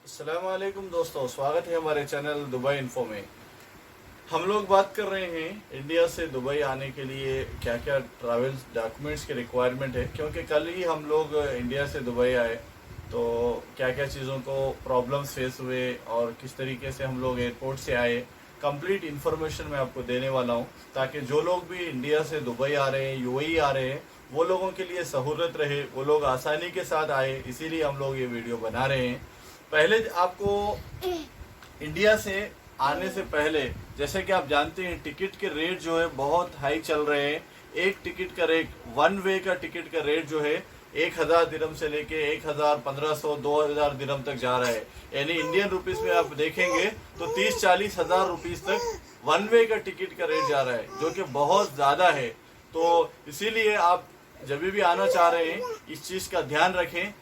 अस्सलाम वालेकुम दोस्तों, स्वागत है हमारे चैनल दुबई इन्फो में। हम लोग बात कर रहे हैं इंडिया से दुबई आने के लिए क्या क्या ट्रैवल डॉक्यूमेंट्स की रिक्वायरमेंट है, क्योंकि कल ही हम लोग इंडिया से दुबई आए तो क्या क्या चीज़ों को प्रॉब्लम्स फेस हुए और किस तरीके से हम लोग एयरपोर्ट से आए, कंप्लीट इन्फॉर्मेशन मैं आपको देने वाला हूं, ताकि जो लोग भी इंडिया से दुबई आ रहे हैं, यूएई आ रहे हैं, वो लोगों के लिए सहूलत रहे, वो लोग आसानी के साथ आए। इसीलिए हम लोग ये वीडियो बना रहे हैं। पहले आपको इंडिया से आने से पहले, जैसे कि आप जानते हैं, टिकट के रेट जो है बहुत हाई चल रहे हैं। एक टिकट का रेट, वन वे का टिकट का रेट जो है 1000 दिरहम से लेके 1000, 1500, 2000 दिरहम तक जा रहा है। यानी इंडियन रुपीस में आप देखेंगे तो 30-40 हजार रुपीस तक वन वे का टिकट का रेट जा रहा है, जो कि बहुत ज्यादा है। तो इसीलिए आप जब भी आना चाह रहे हैं इस चीज का ध्यान रखें,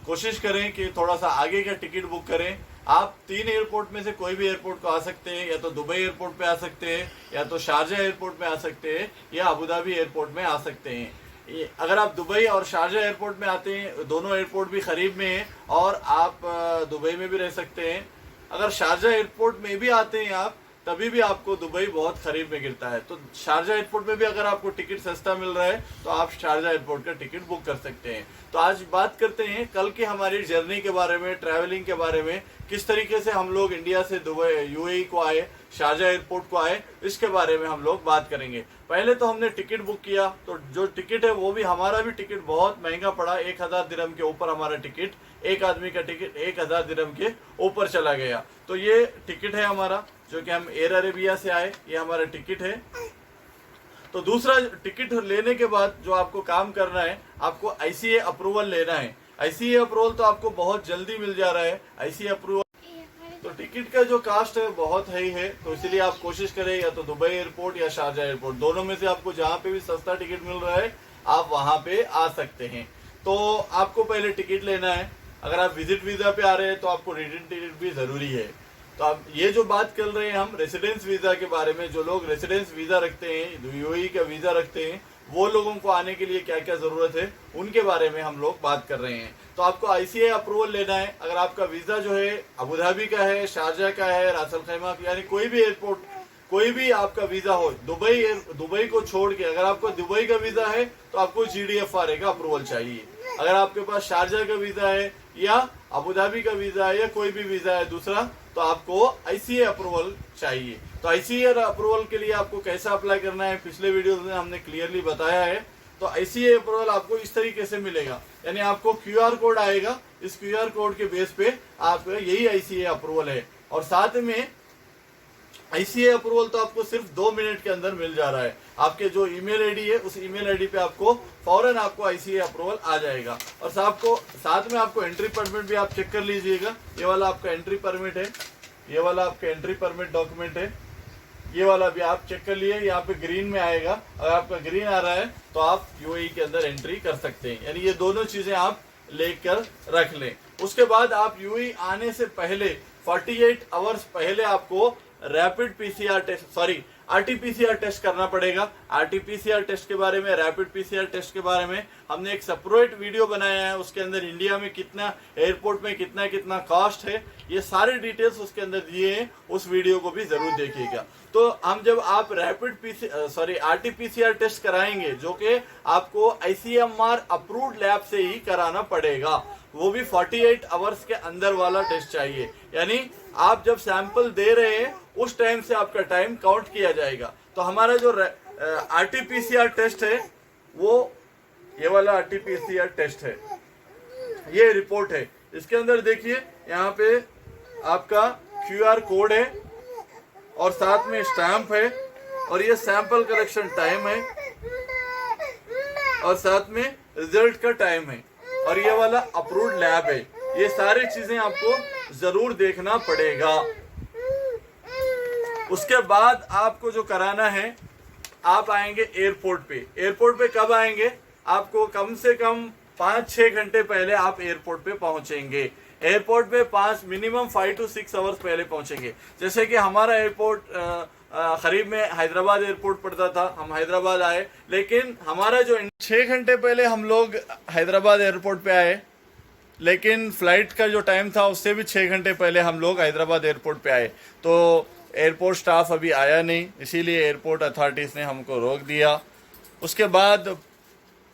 कोशिश करें कि थोड़ा सा आगे का टिकट बुक करें। आप 3 एयरपोर्ट में से कोई भी एयरपोर्ट को आ सकते हैं, या तो दुबई एयरपोर्ट पे आ सकते हैं, या तो शारजा एयरपोर्ट में आ सकते हैं, या अबू धाबी एयरपोर्ट में आ सकते हैं। अगर आप दुबई और शारजा एयरपोर्ट में आते हैं, दोनों एयरपोर्ट भी करीब में हैं और आप दुबई में भी रह सकते हैं। अगर शारजा एयरपोर्ट में भी आते हैं आप, तभी भी आपको दुबई बहुत करीब में गिरता है। तो शारजा एयरपोर्ट में भी अगर आपको टिकट सस्ता मिल रहा है तो आप शारजा एयरपोर्ट का टिकट बुक कर सकते हैं। तो आज बात करते हैं कल की हमारी जर्नी के बारे में, ट्रैवलिंग के बारे में, किस तरीके से हम लोग इंडिया से दुबई यूएई को आए, शारजा एयरपोर्ट को आए, इसके बारे में हम लोग बात करेंगे। पहले तो हमने टिकट बुक किया, तो जो टिकट है वो भी हमारा भी टिकट बहुत महंगा पड़ा। 1000 दिरहम के ऊपर हमारा टिकट, एक आदमी का टिकट 1000 दिरहम के ऊपर चला गया। तो ये टिकट है हमारा, जो कि हम एयर अरेबिया से आए, ये हमारा टिकट है। तो दूसरा, टिकट लेने के बाद जो आपको काम करना है, आपको आईसीए अप्रूवल लेना है। आईसीए अप्रूवल तो आपको बहुत जल्दी मिल जा रहा है। आईसीए अप्रूवल, तो टिकट का जो कास्ट है बहुत हाई है, तो इसलिए आप कोशिश करें या तो दुबई एयरपोर्ट या शारजा एयरपोर्ट, दोनों में से आपको जहां पे भी सस्ता टिकट मिल रहा है आप वहां पे आ सकते हैं। तो आपको पहले टिकट लेना है। अगर आप विजिट वीजा पे आ रहे हैं तो आपको रिटर्न टिकट भी जरूरी है। तो अब ये जो बात कर रहे हैं हम रेसिडेंस वीजा के बारे में, जो लोग रेसिडेंस वीजा रखते हैं, यूएई का वीजा रखते हैं, वो लोगों को आने के लिए क्या क्या जरूरत है उनके बारे में हम लोग बात कर रहे हैं। तो आपको आईसीए अप्रूवल लेना है। अगर आपका वीजा जो है अबू धाबी का है, शारजा का है, रास अल खैमा, यानी कोई भी एयरपोर्ट, कोई भी आपका वीजा हो, दुबई को छोड़ के, अगर आपको दुबई का वीजा है तो आपको जीडीएफआरए का अप्रूवल चाहिए। अगर आपके पास शारजा का वीजा है या अबू धाबी का वीजा है या कोई भी वीजा है दूसरा, तो आपको आईसीए अप्रूवल चाहिए। तो आईसीए अप्रूवल के लिए आपको कैसा अप्लाई करना है पिछले वीडियो में हमने क्लियरली बताया है। तो आईसीए अप्रूवल आपको इस तरीके से मिलेगा, यानी आपको क्यूआर कोड आएगा, इस क्यूआर कोड के बेस पे आपको यही आईसीए अप्रूवल है। और साथ में आईसीए अप्रूवल तो आपको सिर्फ 2 मिनट के अंदर मिल जा रहा है। आपके जो ईमेल आईडी है उस ईमेल आईडी पे आपको फौरन आपको आईसीए अप्रूवल आ जाएगा। और साथ में आपको एंट्री परमिट भी आप चेक कर लीजिएगा। ये वाला आपका एंट्री परमिट है, ये वाला आपका एंट्री परमिट डॉक्यूमेंट है, ये वाला भी आप चेक कर लिए। यहाँ पे ग्रीन में आएगा, अगर आपका ग्रीन आ रहा है तो आप यूएई के अंदर एंट्री कर सकते हैं। यानी ये दोनों चीजें आप लेकर रख लें। उसके बाद आप यूएई आने से पहले 48 आवर्स पहले आपको rapid PCR test, sorry RTPCR test करना पड़ेगा। आरटीपीसीआर टेस्ट के बारे में, रैपिड पीसीआर टेस्ट के बारे में हमने एक सेपरेट वीडियो बनाया है। उसके अंदर इंडिया में कितना, एयरपोर्ट में कितना कितना कॉस्ट है, ये सारे डिटेल्स उसके अंदर दिए हैं, उस वीडियो को भी जरूर देखिएगा। तो हम जब आप आरटीपीसीआर टेस्ट कराएंगे, जो कि आपको आईसीएमआर अप्रूव्ड लैब से ही कराना पड़ेगा, वो भी 48 आवर्स के अंदर वाला टेस्ट चाहिए। यानी आप जब सैंपल दे रहे हैं उस टाइम से आपका टाइम काउंट किया जाएगा। तो हमारा जो आरटीपीसीआर टेस्ट है वो ये वाला आरटीपीसीआर टेस्ट है, ये रिपोर्ट है। इसके अंदर देखिए यहाँ पे आपका क्यूआर कोड है और साथ में स्टैंप है, और ये सैंपल कलेक्शन टाइम है, और साथ में रिजल्ट का टाइम है, और ये वाला अप्रूव्ड लैब है। ये सारी चीजें आपको जरूर देखना पड़ेगा। उसके बाद आपको जो कराना है, आप आएंगे एयरपोर्ट पे। एयरपोर्ट पे कब आएंगे? आपको कम से कम 5-6 घंटे पहले आप एयरपोर्ट पे पहुंचेंगे। एयरपोर्ट पे मिनिमम 5 to 6 आवर्स पहले पहुंचेंगे। जैसे कि हमारा एयरपोर्ट करीब में हैदराबाद एयरपोर्ट पड़ता था, हम हैदराबाद आए, लेकिन हमारा जो 6 घंटे पहले हम लोग हैदराबाद एयरपोर्ट पे आए, लेकिन फ़्लाइट का जो टाइम था उससे भी 6 घंटे पहले हम लोग हैदराबाद एयरपोर्ट पे आए। तो एयरपोर्ट स्टाफ अभी आया नहीं, इसीलिए एयरपोर्ट अथॉरिटीज़ ने हमको रोक दिया। उसके बाद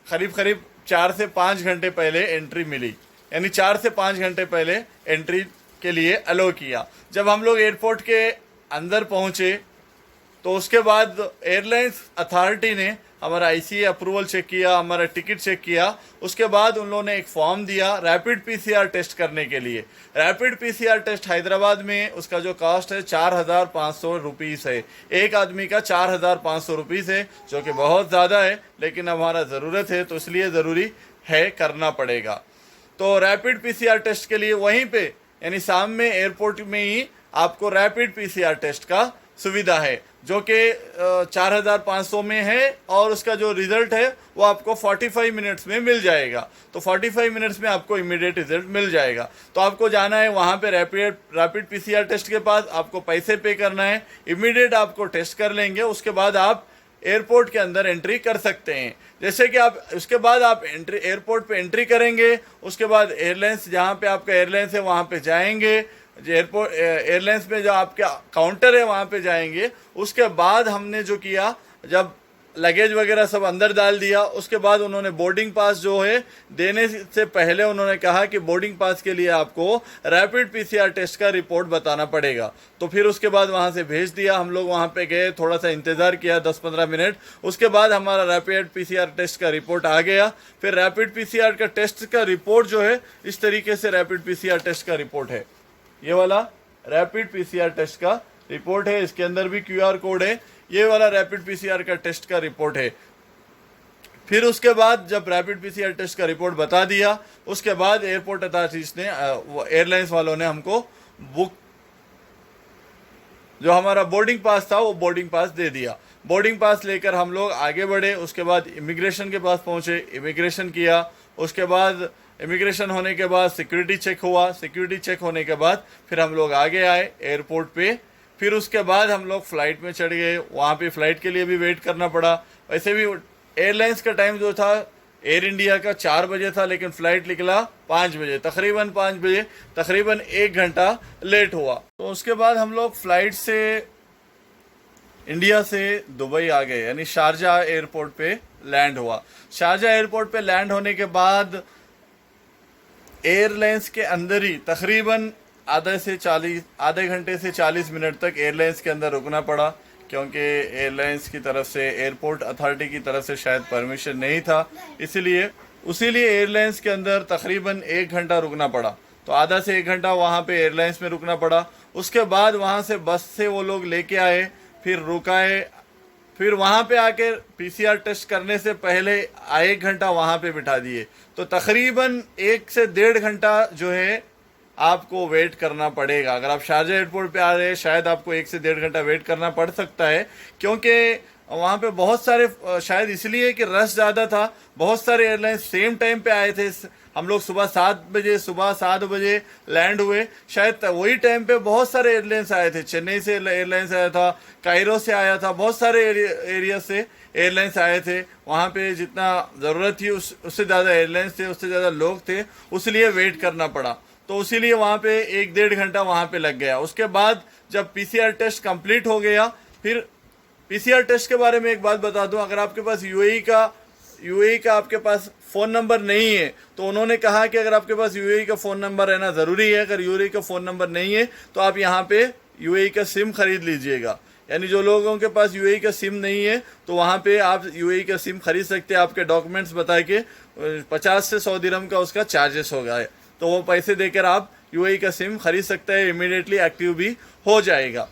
करीब करीब 4 से 5 घंटे पहले एंट्री मिली, यानी 4 से 5 घंटे पहले एंट्री के लिए अलो किया। जब हम लोग एयरपोर्ट के अंदर पहुंचे तो उसके बाद एयरलाइंस अथॉरिटी ने हमारा आईसीए अप्रूवल चेक किया, हमारा टिकट चेक किया। उसके बाद उन लोगों ने एक फॉर्म दिया रैपिड पीसीआर टेस्ट करने के लिए। रैपिड पीसीआर टेस्ट हैदराबाद में उसका जो कॉस्ट है 4,500 रुपीज़ है, एक आदमी का 4,500 रुपीज़ है, जो कि बहुत ज़्यादा है, लेकिन हमारा ज़रूरत है तो इसलिए ज़रूरी है, करना पड़ेगा। तो रैपिड पीसीआर टेस्ट के लिए वहीं पे यानी सामने एयरपोर्ट में ही आपको रैपिड पीसीआर टेस्ट का सुविधा है, जो कि 4,500 में है, और उसका जो रिज़ल्ट है वो आपको 45 मिनट्स में मिल जाएगा। तो 45 मिनट्स में आपको इमीडिएट रिजल्ट मिल जाएगा। तो आपको जाना है वहाँ पे रैपिड पीसीआर टेस्ट के पास, आपको पैसे पे करना है, इमीडिएट आपको टेस्ट कर लेंगे, उसके बाद आप एयरपोर्ट के अंदर एंट्री कर सकते हैं। जैसे कि आप उसके बाद आप एयरपोर्ट पे एंट्री करेंगे, उसके बाद एयरलाइंस जहाँ पे आपका एयरलाइंस है वहाँ पे जाएंगे, एयरपोर्ट एयरलाइंस में जो आपका काउंटर है वहाँ पे जाएंगे। उसके बाद हमने जो किया, जब लगेज वगैरह सब अंदर डाल दिया, उसके बाद उन्होंने बोर्डिंग पास जो है देने से पहले उन्होंने कहा कि बोर्डिंग पास के लिए आपको रैपिड पीसीआर टेस्ट का रिपोर्ट बताना पड़ेगा। तो फिर उसके बाद वहाँ से भेज दिया, हम लोग वहाँ पे गए, थोड़ा सा इंतज़ार किया 10-15 मिनट, उसके बाद हमारा रैपिड पीसीआर टेस्ट का रिपोर्ट आ गया। फिर रैपिड पीसीआर का टेस्ट का रिपोर्ट जो है इस तरीके से रैपिड पीसीआर टेस्ट का रिपोर्ट है, ये वाला रैपिड पीसीआर टेस्ट का रिपोर्ट है, इसके अंदर भी क्यूआर कोड है, ये वाला रैपिड पीसीआर का टेस्ट का रिपोर्ट है। फिर उसके बाद जब रैपिड पीसीआर टेस्ट का रिपोर्ट बता दिया, उसके बाद एयरपोर्ट अथॉरिटीज ने एयरलाइंस वालों ने हमको बुक जो हमारा बोर्डिंग पास था वो बोर्डिंग पास दे दिया। बोर्डिंग पास लेकर हम लोग आगे बढ़े, उसके बाद इमिग्रेशन के पास पहुंचे, इमिग्रेशन किया। उसके बाद इमिग्रेशन होने के बाद सिक्योरिटी चेक हुआ, सिक्योरिटी चेक होने के बाद फिर हम लोग आगे आए एयरपोर्ट पे। फिर उसके बाद हम लोग फ़्लाइट में चढ़ गए, वहाँ पे फ़्लाइट के लिए भी वेट करना पड़ा। वैसे भी एयरलाइंस का टाइम जो था एयर इंडिया का 4 बजे था, लेकिन फ़्लाइट निकला 5 बजे, तकरीबन 5 बजे, तकरीबन 1 घंटा लेट हुआ। तो उसके बाद हम लोग फ़्लाइट से इंडिया से दुबई आ गए, यानी शारजा एयरपोर्ट पे लैंड हुआ। शारजा एयरपोर्ट पे लैंड होने के बाद एयरलाइंस के अंदर ही तकरीबन आधे घंटे से 40 मिनट तक एयरलाइंस के अंदर रुकना पड़ा, क्योंकि एयरलाइंस की तरफ से, एयरपोर्ट अथॉरिटी की तरफ से शायद परमिशन नहीं था, इसीलिए एयरलाइंस के अंदर तकरीबन 1 घंटा रुकना पड़ा। तो आधा से 1 घंटा वहाँ पे एयरलाइंस में रुकना पड़ा। उसके बाद वहाँ से बस से वो लोग लेके आए, फिर रुकाए, फिर वहाँ पे आके पीसीआर टेस्ट करने से पहले 1 घंटा वहाँ पे बिठा दिए। तो तकरीबन 1 से 1.5 घंटा जो है आपको वेट करना पड़ेगा। अगर आप शारजा एयरपोर्ट पे आ रहे हैं, शायद आपको 1 से 1.5 घंटा वेट करना पड़ सकता है, क्योंकि वहाँ पे बहुत सारे, शायद इसलिए कि रश ज़्यादा था, बहुत सारे एयरलाइंस सेम टाइम पे आए थे। हम लोग सुबह 7 बजे लैंड हुए, शायद वही टाइम पे बहुत सारे एयरलाइंस आए थे। चेन्नई से एयरलाइंस आया था, कायरो से आया था, बहुत सारे एरिया से एयरलाइंस आए थे। वहाँ पे जितना ज़रूरत थी उससे ज़्यादा एयरलाइंस थे, उससे ज़्यादा लोग थे, इसलिए वेट करना पड़ा। तो इसीलिए वहाँ पे 1-1.5 घंटा वहाँ पे लग गया। उसके बाद जब पीसीआर टेस्ट कंप्लीट हो गया, फिर पीसीआर टेस्ट के बारे में एक बात बता दूं, अगर आपके पास यूएई का आपके पास फ़ोन नंबर नहीं है, तो उन्होंने कहा कि अगर आपके पास यूएई का फ़ोन नंबर रहना ज़रूरी है। अगर यूएई का फ़ोन नंबर नहीं है तो आप यहाँ पे यूएई का सिम खरीद लीजिएगा। यानी जो लोगों के पास यूएई का सिम नहीं है तो वहाँ पे आप यूएई का सिम खरीद सकते हैं, आपके डॉक्यूमेंट्स बता के 50 से 100 दिरहम का उसका चार्जेस होगा, तो वो पैसे देकर आप यूएई का सिम खरीद सकते हैं, इमीडिएटली एक्टिव भी हो जाएगा।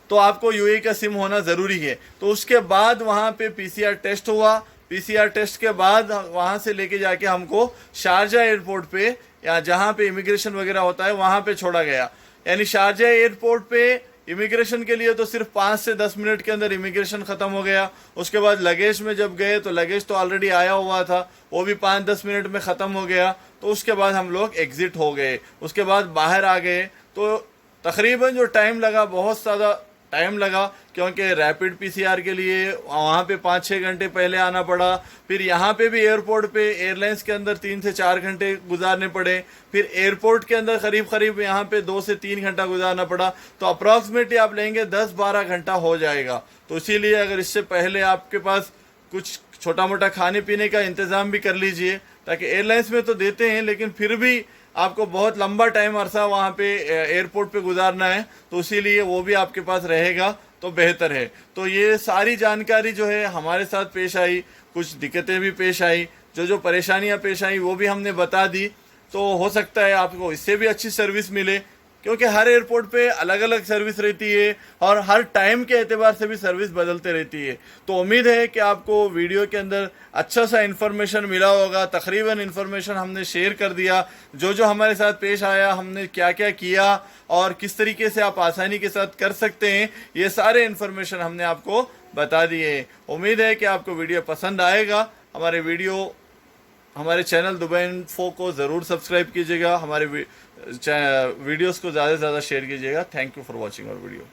तो आपको यूएई का सिम होना ज़रूरी है। तो उसके बाद वहाँ पे पीसीआर टेस्ट हुआ। पीसीआर टेस्ट के बाद वहाँ से लेके जाके हमको शारजा एयरपोर्ट पे, या जहाँ पे इमिग्रेशन वगैरह होता है वहाँ पे छोड़ा गया। यानी शारजा एयरपोर्ट पे इमिग्रेशन के लिए तो सिर्फ 5 से 10 मिनट के अंदर इमिग्रेशन ख़त्म हो गया। उसके बाद लगेज में जब गए तो लगेज तो ऑलरेडी आया हुआ था, वो भी 5-10 मिनट में ख़त्म हो गया। तो उसके बाद हम लोग एग्ज़िट हो गए, उसके बाद बाहर आ गए। तो तकरीबन जो टाइम लगा बहुत ज़्यादा टाइम लगा, क्योंकि रैपिड पीसीआर के लिए वहाँ पे 5-6 घंटे पहले आना पड़ा, फिर यहाँ पे भी एयरपोर्ट पे एयरलाइंस के अंदर 3 से 4 घंटे गुजारने पड़े, फिर एयरपोर्ट के अंदर करीब यहाँ पे 2 से 3 घंटा गुजारना पड़ा। तो अप्रॉक्सीमेटली आप लेंगे 10-12 घंटा हो जाएगा। तो इसीलिए अगर इससे पहले आपके पास कुछ छोटा मोटा खाने पीने का इंतज़ाम भी कर लीजिए, ताकि एयरलाइंस में तो देते हैं लेकिन फिर भी आपको बहुत लंबा टाइम अरसा वहाँ पे एयरपोर्ट पे गुजारना है, तो इसीलिए वो भी आपके पास रहेगा तो बेहतर है। तो ये सारी जानकारी जो है हमारे साथ पेश आई, कुछ दिक्कतें भी पेश आई, जो परेशानियाँ पेश आई वो भी हमने बता दी। तो हो सकता है आपको इससे भी अच्छी सर्विस मिले, क्योंकि हर एयरपोर्ट पे अलग अलग सर्विस रहती है और हर टाइम के एतबार से भी सर्विस बदलते रहती है। तो उम्मीद है कि आपको वीडियो के अंदर अच्छा सा इन्फॉर्मेशन मिला होगा। तकरीबन इन्फॉर्मेशन हमने शेयर कर दिया, जो हमारे साथ पेश आया, हमने क्या क्या किया और किस तरीके से आप आसानी के साथ कर सकते हैं, ये सारे इन्फॉर्मेशन हमने आपको बता दिए। उम्मीद है कि आपको वीडियो पसंद आएगा। हमारे चैनल दुबई इन्फो को ज़रूर सब्सक्राइब कीजिएगा, हमारे वीडियोस को ज़्यादा से ज़्यादा शेयर कीजिएगा। Thank you for watching our video.